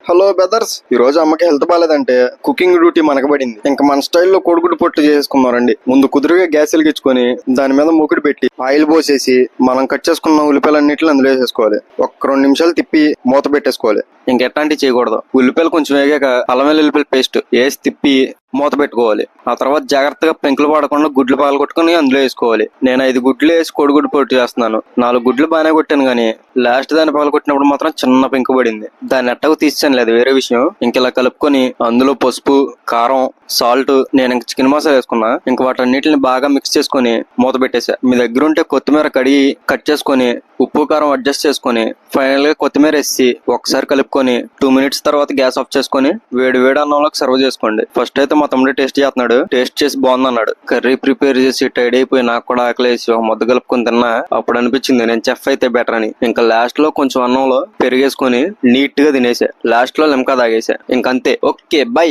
Hello brothers, ఈ రోజు అమ్మకి హెల్త్ బాగాలేదంటే కుకింగ్ డ్యూటీ మనకు పడింది. ఇంకా మన స్టైల్లో కోడిగుడ్డు పొట్టు చేసుకున్నారండి. ముందు కుదురుగా గ్యాస్ వెలిగించుకొని దాని మీద మూకుడు పెట్టి ఆయిల్ పోసేసి మనం కట్ చేసుకున్న ఉల్లిపాయలన్నిటిని అందులో వేసేసుకోవాలి. ఒక్క 2 నిమిషాలు తిప్పి మూత పెట్టేసుకోవాలి. ఇంకెట్లాంటివి చేయకూడదు. ఉల్లిపాయలు కొంచెం వేగాక అల్లం వెల్లుల్లిపాయల పేస్ట్ వేసి తిప్పి మూత పెట్టుకోవాలి. ఆ తర్వాత జాగ్రత్తగా పెంకులు పడకుండా గుడ్లు పగలగొట్టుకుని అందులో వేసుకోవాలి. నేను 5 గుడ్లు వేసి కోడిగుడ్డు పొట్టు చేస్తున్నాను. 4 గుడ్లు బాగానే కొట్టాను కానీ లాస్ట్ దాన్ని పగలగొట్టినప్పుడు మాత్రం చిన్న పెంకు పడింది. దాన్ని ఎట్టకు తీసాను, లేదు వేరే విషయం. ఇంక ఇలా కలుపుకొని అందులో పసుపు, కారం, సాల్ట్, నేను ఇంక చికెన్ మసాలా వేసుకున్నా. ఇంక వాటన్నిటిని బాగా మిక్స్ చేసుకుని మూత పెట్టేసా. మీ దగ్గర ఉంటే కొత్తిమీర కడిగి కట్ చేసుకుని ఉప్పు కారం అడ్జస్ట్ చేసుకుని ఫైనల్ గా కొత్తిమీర వేసి ఒకసారి కలుపుకొని 2 మినిట్స్ తర్వాత గ్యాస్ ఆఫ్ చేసుకుని వేడి వేడి అన్నంలోకి సర్వ్ చేసుకోండి. ఫస్ట్ అయితే మా తమ్ముడు టేస్ట్ చేస్తున్నాడు. టేస్ట్ చేసి బాగుందన్నాడు. కర్రీ ప్రిపేర్ చేసి టైడ్ అయిపోయి నాకు కూడా ఆకలేసి ఒక ముద్ద కలుపుకొని తిన్నా. అప్పుడు అనిపించింది నేను చెఫ్ అయితే బెటర్ అని. ఇంకా లాస్ట్ లో కొంచెం అన్నంలో పెరిగేసుకుని నీట్ గా తినేసా. లాస్ట్ లో లిమ్కా తాగేసా. ఇంకంతే. Okay, by.